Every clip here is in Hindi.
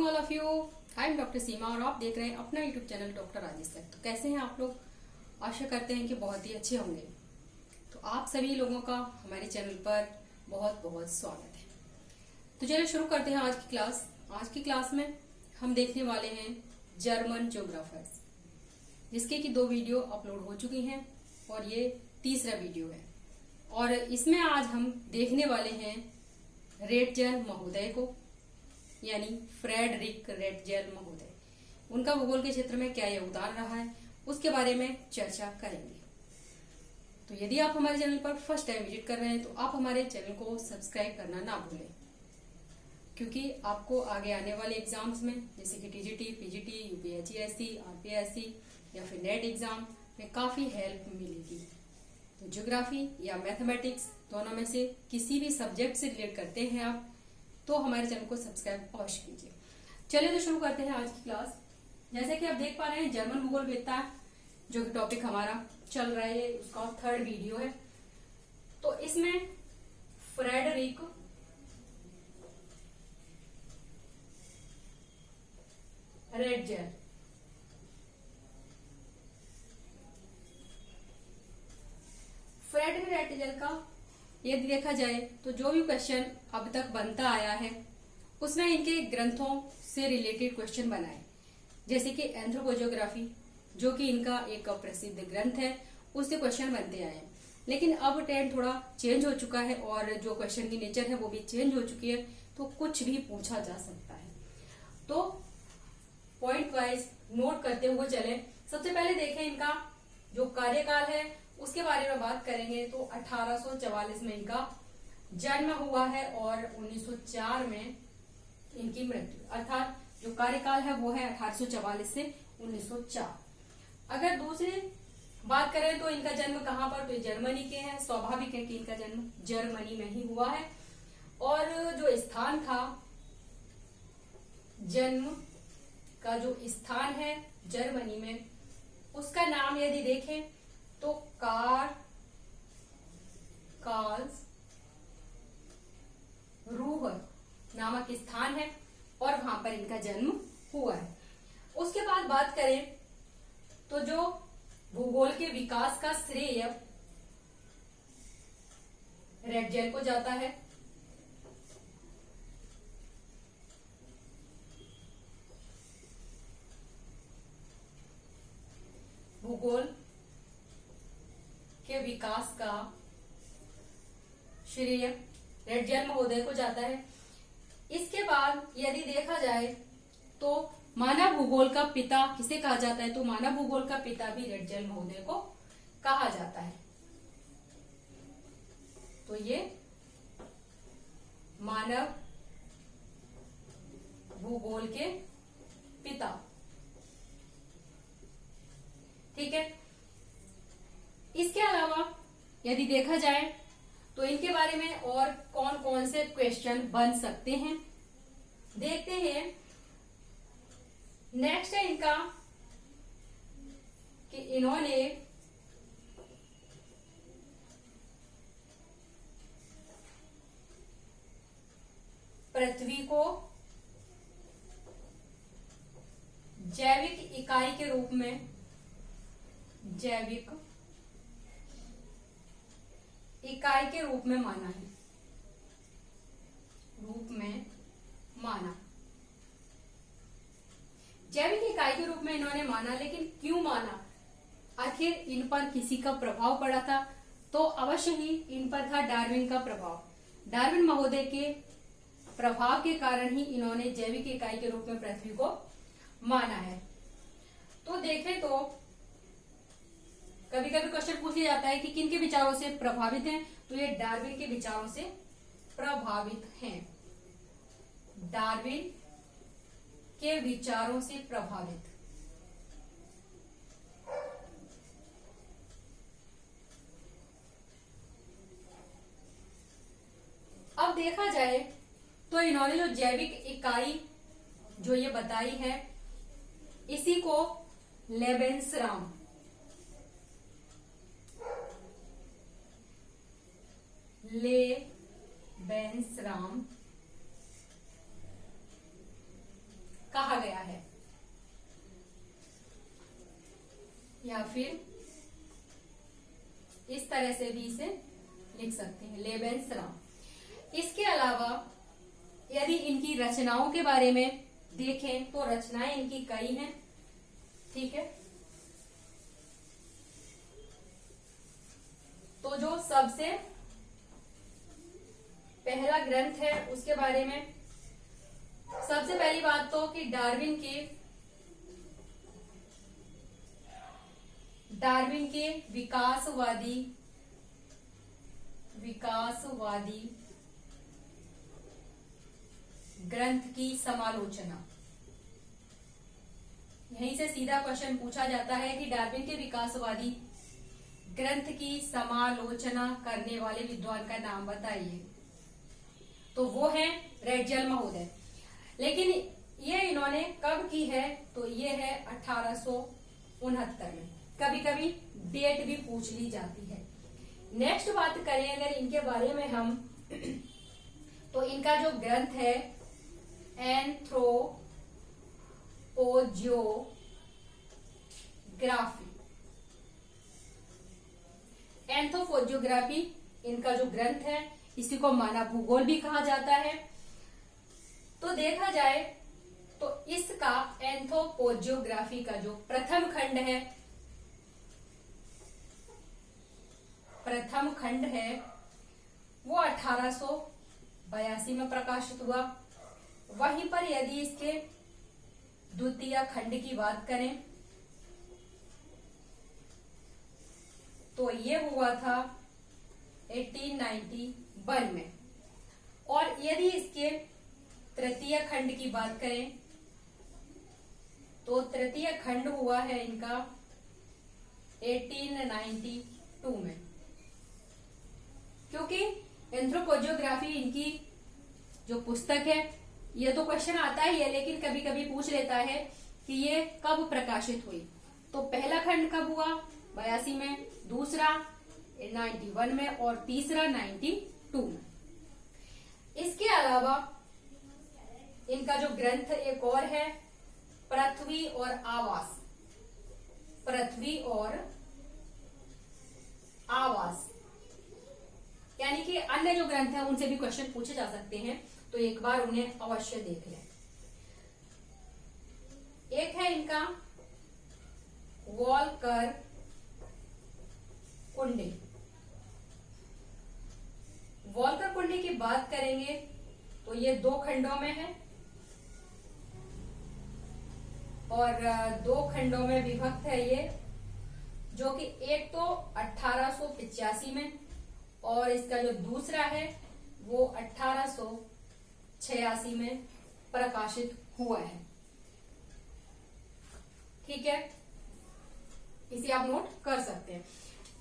All of you. I am doctor Seema और आप देख रहे हैं अपना YouTube channel doctor Rajesh sir. तो कैसे हैं आप लोग? आशा करते हैं कि बहुत ही अच्छे होंगे। तो आप सभी लोगों का हमारे चैनल पर बहुत बहुत स्वागत है। तो चलिए शुरू करते हैं आज की क्लास। आज की क्लास में हम देखने वाले हैं जर्मन ज्योग्राफर्स, जिसके की 2 वीडियो अपलोड हो चुकी हैं और ये तीसरा वीडियो है। और इसमें आज हम देखने वाले हैं रेटजेल महोदय को, यानी फ्रेडरिक रेटजेल महोदय। उनका भूगोल के क्षेत्र में क्या योगदान रहा है उसके बारे में चर्चा करेंगे। तो यदि आप हमारे चैनल पर फर्स्ट टाइम विजिट कर रहे हैं तो आप हमारे चैनल को सब्सक्राइब करना ना भूलें, क्योंकि आपको आगे आने वाले एग्जाम्स में जैसे कि टीजीटी, पीजीटी, यूपीएससी, आरपीएससी या फिर नेट एग्जाम में काफी हेल्प मिलेगी। तो ज्योग्राफी या मैथमेटिक्स दोनों में से किसी भी सब्जेक्ट से रिलेट करते हैं आप तो हमारे चैनल को सब्सक्राइब अवश्य कीजिए। चलिए तो शुरू करते हैं आज की क्लास। जैसे कि आप देख पा रहे हैं जर्मन भूगोलवेत्ता जो कि टॉपिक हमारा चल रहा है, उसका 3rd वीडियो है। तो इसमें फ्रेडरिक रेटजेल फ्रेडरिक रेटजेल का यदि देखा जाए तो जो भी क्वेश्चन अब तक बनता आया है उसमें इनके ग्रंथों से रिलेटेड क्वेश्चन बनाए, जैसे कि एंथ्रोपोजियोग्राफी जो कि इनका एक प्रसिद्ध ग्रंथ है, उससे क्वेश्चन बनते आए हैं। लेकिन अब ट्रेंड थोड़ा चेंज हो चुका है और जो क्वेश्चन की नेचर है वो भी चेंज हो चुकी है, तो कुछ भी पूछा जा सकता है। तो पॉइंट वाइज नोट करते हुए चले। सबसे पहले देखें इनका जो कार्यकाल है उसके बारे में बात करेंगे। तो 1844 में इनका जन्म हुआ है और 1904 में इनकी मृत्यु, अर्थात जो कार्यकाल है वो है 1844 से 1904। अगर दूसरी बात करें तो इनका जन्म कहाँ पर, तो जर्मनी के हैं। स्वाभाविक है कि इनका जन्म जर्मनी में ही हुआ है। और जो स्थान था, जन्म का जो स्थान है जर्मनी में, उसका नाम यदि देखें तो कार्लसरूहे नामक स्थान है और वहां पर इनका जन्म हुआ है। उसके बाद बात करें तो जो भूगोल के विकास का श्रेय रेटजेल को जाता है। भूगोल के विकास का श्रेय रेटजेल महोदय को जाता है। इसके बाद यदि देखा जाए तो मानव भूगोल का पिता किसे कहा जाता है, तो मानव भूगोल का पिता भी रेटजेल महोदय को कहा जाता है। तो ये मानव भूगोल के पिता, ठीक है। इसके अलावा यदि देखा जाए तो इनके बारे में और कौन कौन से क्वेश्चन बन सकते हैं देखते हैं। नेक्स्ट है इनका कि इन्होंने पृथ्वी को जैविक इकाई के रूप में माना है, जैविक इकाई के रूप में इन्होंने माना। लेकिन क्यों माना, आखिर इन पर किसी का प्रभाव पड़ा था, तो अवश्य ही इन पर था डार्विन का प्रभाव। डार्विन महोदय के प्रभाव के कारण ही इन्होंने जैविक इकाई के रूप में पृथ्वी को माना है। तो देखें तो कभी कभी क्वेश्चन पूछ लिया जाता है कि किन के विचारों से प्रभावित हैं, तो ये डार्विन के विचारों से प्रभावित हैं। डार्विन के विचारों से प्रभावित। अब देखा जाए तो इन्होंने जो जैविक इकाई जो ये बताई है, इसी को लेबेंसराम कहा गया है, या फिर इस तरह से भी इसे लिख सकते हैं, लेबेंसराम। इसके अलावा यदि इनकी रचनाओं के बारे में देखें तो रचनाएं इनकी कई हैं, ठीक है। तो जो सबसे पहला ग्रंथ है उसके बारे में सबसे पहली बात तो कि डार्विन के विकासवादी ग्रंथ की समालोचना। यहीं से सीधा क्वेश्चन पूछा जाता है कि डार्विन के विकासवादी ग्रंथ की समालोचना करने वाले विद्वान का नाम बताइए। तो वो है रेटजल महोदय। लेकिन ये इन्होंने कब की है, तो ये है 1869 में। कभी कभी डेट भी पूछ ली जाती है। नेक्स्ट बात करें अगर इनके बारे में हम, तो इनका जो ग्रंथ है एंथ्रोपोजियोग्राफी इनका जो ग्रंथ है, इसी को मानव भूगोल भी कहा जाता है। तो देखा जाए तो इसका एंथ्रोपोजियोग्राफी का जो प्रथम खंड है वो 1882 में प्रकाशित हुआ। वहीं पर यदि इसके द्वितीय खंड की बात करें तो ये हुआ था 1891 में। और यदि इसके तृतीय खंड की बात करें तो तृतीय खंड हुआ है इनका 1892 में। क्योंकि एंथ्रोपोजियोग्राफी इनकी जो पुस्तक है, ये तो क्वेश्चन आता ही है लेकिन कभी कभी पूछ लेता है कि ये कब प्रकाशित हुई। तो पहला खंड कब हुआ, 82 में, दूसरा 91 में और तीसरा 92 में। इसके अलावा इनका जो ग्रंथ एक और है पृथ्वी और आवास, यानी कि अन्य जो ग्रंथ है उनसे भी क्वेश्चन पूछे जा सकते हैं, तो एक बार उन्हें अवश्य देख लें। एक है इनका वॉलकर कुंडी। वॉलकर कुंडी की बात करेंगे तो ये 2 खंडों में है और 2 खंडों में विभक्त है ये, जो कि एक तो 1885 में और इसका जो दूसरा है वो 1886 में प्रकाशित हुआ है। ठीक है, इसे आप नोट कर सकते हैं।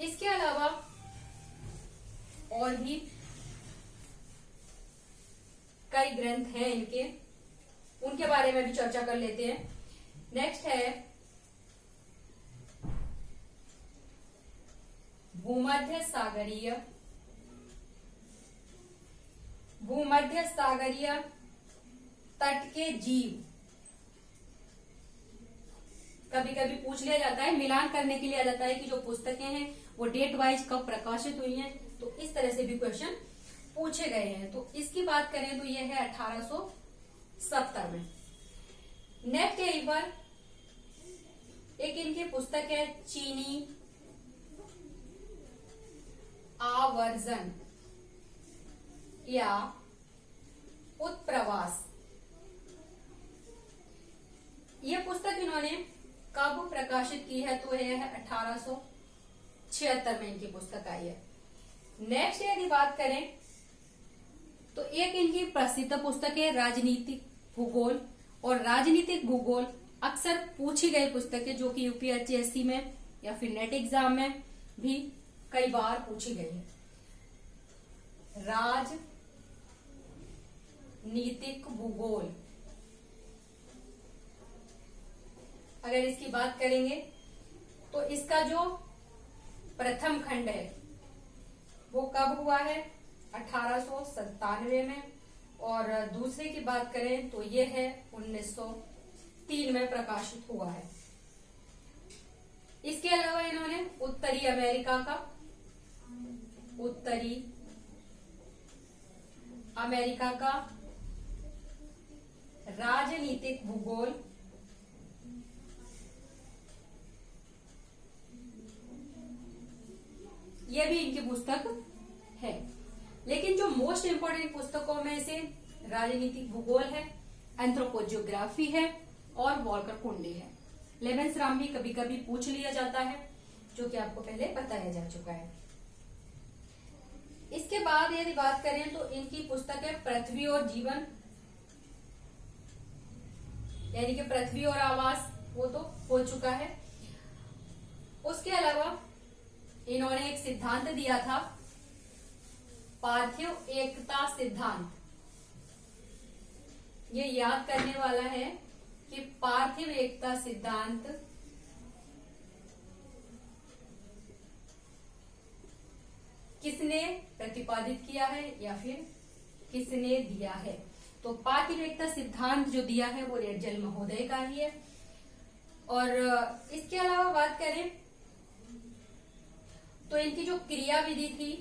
इसके अलावा और भी कई ग्रंथ हैं इनके, उनके बारे में भी चर्चा कर लेते हैं। नेक्स्ट है भूमध्य सागरीय तट के जीव। कभी कभी पूछ लिया जाता है, मिलान करने के लिए आ जाता है कि जो पुस्तकें हैं वो डेट वाइज कब प्रकाशित हुई हैं, तो इस तरह से भी क्वेश्चन पूछे गए हैं। तो इसकी बात करें तो ये है 1870 में। नेक्स्ट एक बार एक इनकी पुस्तक है चीनी आवर्जन या उत्प्रवास। यह पुस्तक इन्होंने कब प्रकाशित की है, तो यह है 1876 में इनकी पुस्तक आई है। नेक्स्ट यदि बात करें तो एक इनकी प्रसिद्ध पुस्तक है राजनीतिक भूगोल, और राजनीतिक भूगोल अक्सर पूछी गई पुस्तक है, जो कि यूपीएससी में या फिर नेट एग्जाम में भी कई बार पूछी गई है। राजनीतिक भूगोल, अगर इसकी बात करेंगे तो इसका जो प्रथम खंड है वो कब हुआ है, 1897 में, और दूसरे की बात करें तो ये है 1900 1903 में प्रकाशित हुआ है। इसके अलावा इन्होंने उत्तरी अमेरिका का राजनीतिक भूगोल, यह भी इनकी पुस्तक है। लेकिन जो मोस्ट इंपोर्टेंट पुस्तकों में से राजनीतिक भूगोल है, एंथ्रोपोजियोग्राफी है और वॉल्कर कुंडे है। लेवेंसराम भी कभी कभी पूछ लिया जाता है, जो कि आपको पहले बताया जा चुका है। इसके बाद यदि बात करें तो इनकी पुस्तक है पृथ्वी और जीवन, यानी कि पृथ्वी और आवास, वो तो हो चुका है। उसके अलावा इन्होंने एक सिद्धांत दिया था, पार्थिव एकता सिद्धांत। ये याद करने वाला है कि पार्थिव एकता सिद्धांत किसने प्रतिपादित किया है या फिर किसने दिया है। तो पार्थिव एकता सिद्धांत जो दिया है वो रेडजल महोदय का ही है। और इसके अलावा बात करें तो इनकी जो क्रिया विधि थी,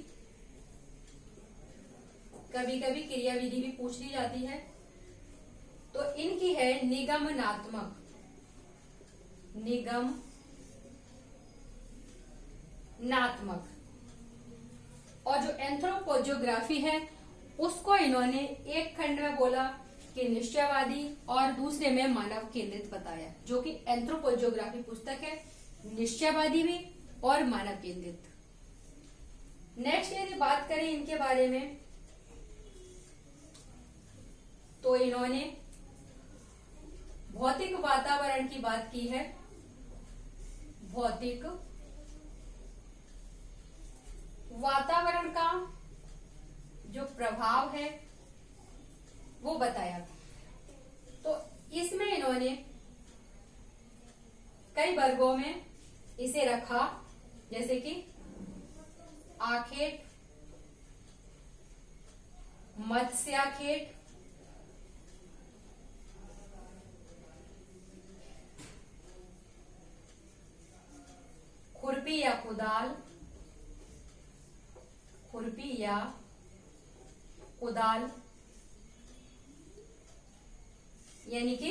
कभी कभी क्रिया विधि भी पूछ ली जाती है, तो इनकी है निगमनात्मक। और जो एंथ्रोपोजियोग्राफी है उसको इन्होंने एक खंड में बोला कि निश्चयवादी और दूसरे में मानव केंद्रित बताया, जो कि एंथ्रोपोजियोग्राफी पुस्तक है, निश्चयवादी भी और मानव केंद्रित। नेक्स्ट यदि बात करें इनके बारे में तो इन्होंने भौतिक वातावरण की बात की है, भौतिक वातावरण का जो प्रभाव है वो बताया। तो इसमें इन्होंने कई वर्गों में इसे रखा, जैसे कि आखेट, मत्स्याखेट, खुरपी या कुदाल, यानी कि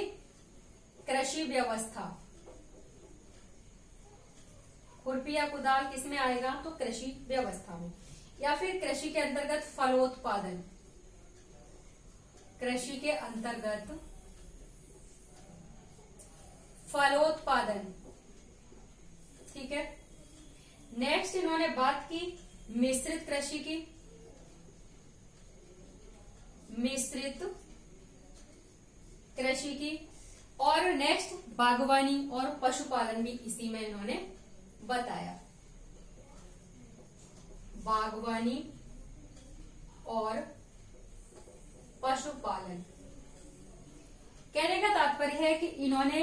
कृषि व्यवस्था। खुरपी या कुदाल किस में आएगा? तो कृषि व्यवस्था में। या फिर कृषि के अंतर्गत फलोत्पादन, कृषि के अंतर्गत फलोत्पादन, ठीक है। नेक्स्ट इन्होंने बात की मिश्रित कृषि की, और नेक्स्ट बागवानी और पशुपालन भी इसी में इन्होंने बताया। बागवानी और पशुपालन, कहने का तात्पर्य है कि इन्होंने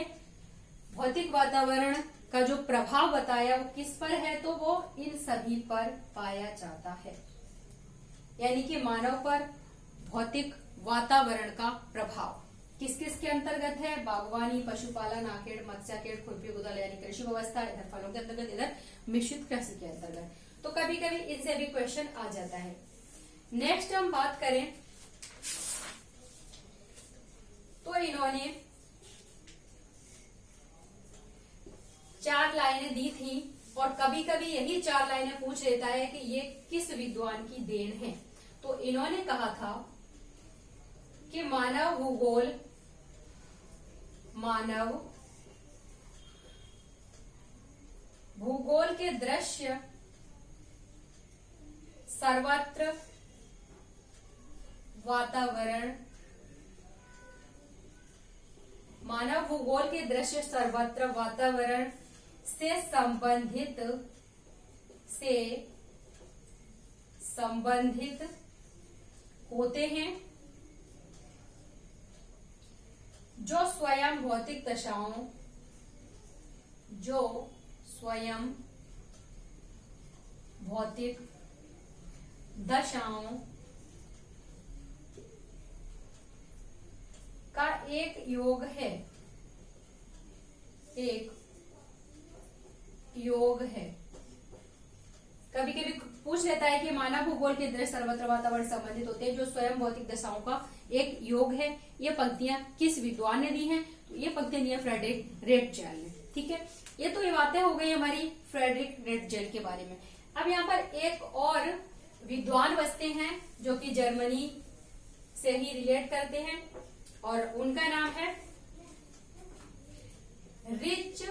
भौतिक वातावरण का जो प्रभाव बताया वो किस पर है, तो वो इन सभी पर पाया जाता है, यानी कि मानव पर भौतिक वातावरण का प्रभाव किस किस के अंतर्गत है? बागवानी, पशुपालन, आखेट, मत्स्याखेट, खुरपी कुदाल यानी कृषि व्यवस्था, इधर फलों के अंतर्गत, इधर मिश्रित कृषि के अंतर्गत। तो कभी कभी इनसे भी क्वेश्चन आ जाता है। नेक्स्ट हम बात करें तो इन्होंने 4 लाइनें दी थी, और कभी कभी यही 4 लाइनें पूछ लेता है कि ये किस विद्वान की देन है। तो इन्होंने कहा था कि मानव भूगोल के दृश्य सर्वत्र वातावरण, मानव भूगोल के दृश्य सर्वत्र वातावरण से संबंधित होते हैं, जो स्वयं भौतिक दशाओं का एक योग है। एक योग है। कभी कभी पूछ लेता है कि मानव भूगोल के दृश्य सर्वत्र वातावरण संबंधित होते हैं जो स्वयं भौतिक दशाओं का एक योग है। ये पंक्तियां किस विद्वान ने दी हैं? तो ये पंक्तियां दी है फ्रेडरिक रेटजेल ने। ठीक है, ये तो ये बातें हो गई हमारी फ्रेडरिक रेटजेल के बारे में। अब यहाँ पर एक और विद्वान बसते हैं जो कि जर्मनी से ही रिलेट करते हैं और उनका नाम है रिचथोफेन।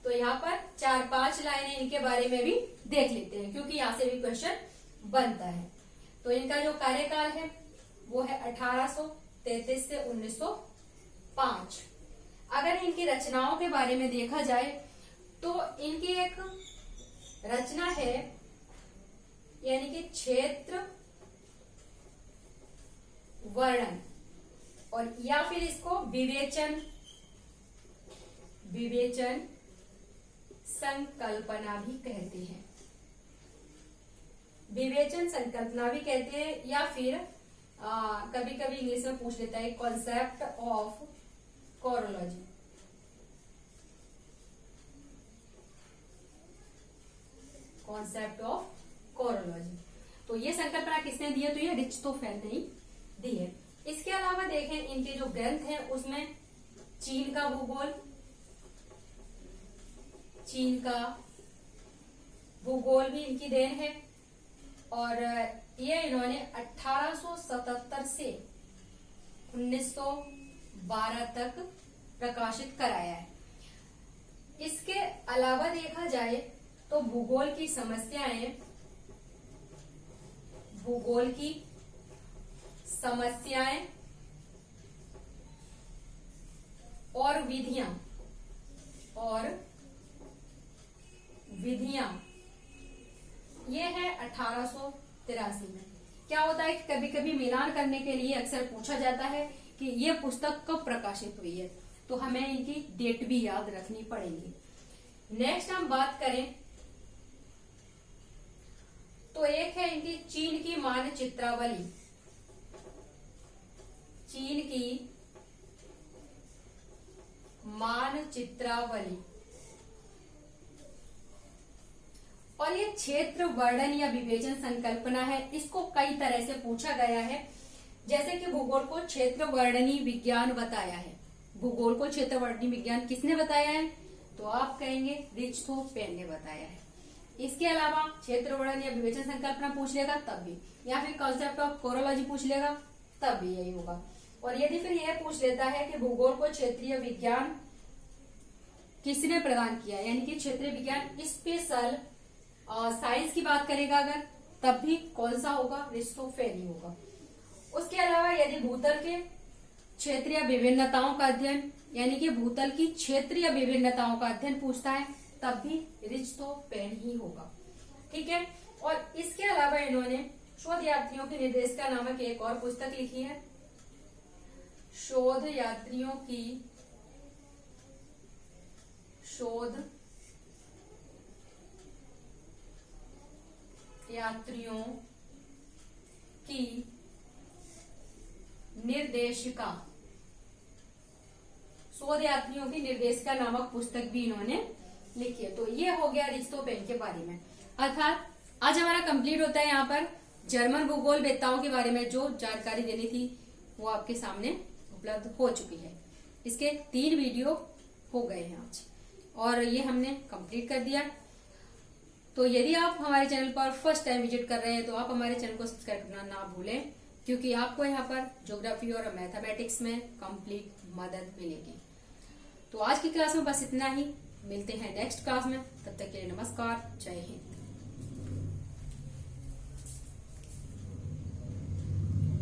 तो यहाँ पर 4-5 लाइनें इनके बारे में भी देख लेते हैं क्योंकि यहां से भी क्वेश्चन बनता है। तो इनका जो कार्यकाल है वो है 1833 से 1905। अगर इनकी रचनाओं के बारे में देखा जाए तो इनकी एक रचना है यानी कि क्षेत्र वर्णन, और या फिर इसको विवेचन संकल्पना भी कहते हैं। विवेचन संकल्पना भी कहते हैं या फिर कभी कभी इंग्लिश में पूछ लेता है concept of chorology. Concept of chorology, तो ये संकल्पना किसने दी है? तो ये रिचथोफेन ने दी है। इसके अलावा देखें इनके जो ग्रंथ हैं उसमें चीन का भूगोल भी इनकी देन है और ये इन्होंने 1877 से 1912 तक प्रकाशित कराया है। इसके अलावा देखा जाए तो भूगोल की समस्याएं और विधियां ये है 1883 में। क्या होता है कि कभी कभी मिलान करने के लिए अक्सर पूछा जाता है कि ये पुस्तक कब प्रकाशित हुई है, तो हमें इनकी डेट भी याद रखनी पड़ेगी। नेक्स्ट हम बात करें तो एक है इनकी चीन की मानचित्रावली। चीन की मानचित्रावली, और ये क्षेत्र वर्णन या विवेचन संकल्पना है। इसको कई तरह से पूछा गया है, जैसे कि भूगोल को क्षेत्र वर्णनी विज्ञान बताया है। भूगोल को क्षेत्र वर्णनी विज्ञान किसने बताया है? तो आप कहेंगे रिचथोफेन ने बताया है। इसके अलावा क्षेत्र वर्णन या विवेचन संकल्पना पूछ लेगा तब भी, या फिर कॉन्सेप्ट ऑफ कोरोलॉजी पूछ लेगा तब भी यही होगा। और यदि फिर यह पूछ लेता है कि भूगोल को क्षेत्रीय विज्ञान किसने प्रदान किया, यानी कि क्षेत्रीय विज्ञान स्पेशल साइंस की बात करेगा अगर, तब भी कौन सा होगा? रिचथोफेन ही होगा। उसके अलावा यदि भूतल के क्षेत्रीय विभिन्नताओं का अध्ययन, यानी कि भूतल की क्षेत्रीय विभिन्नताओं का अध्ययन पूछता है, तब भी रिचथोफेन ही होगा। ठीक है, और इसके अलावा इन्होंने शोध यात्रियों की निर्देशिका नामक एक और पुस्तक लिखी है। शोध यात्रियों की निर्देशिका नामक पुस्तक भी इन्होंने लिखी है। तो ये हो गया रिचथोफेन के बारे में। अर्थात आज हमारा कंप्लीट होता है यहाँ पर जर्मन भूगोल वेत्ताओं के बारे में जो जानकारी देनी थी वो आपके सामने उपलब्ध हो चुकी है। इसके 3 वीडियो हो गए हैं आज और ये हमने कंप्लीट कर दिया। तो यदि आप हमारे चैनल पर फर्स्ट टाइम विजिट कर रहे हैं तो आप हमारे चैनल को सब्सक्राइब करना ना भूलें, क्योंकि आपको यहाँ पर ज्योग्राफी और मैथमेटिक्स में कंप्लीट मदद मिलेगी। तो आज की क्लास में बस इतना ही। मिलते हैं नेक्स्ट क्लास में, तब तक के लिए नमस्कार, जय हिंद।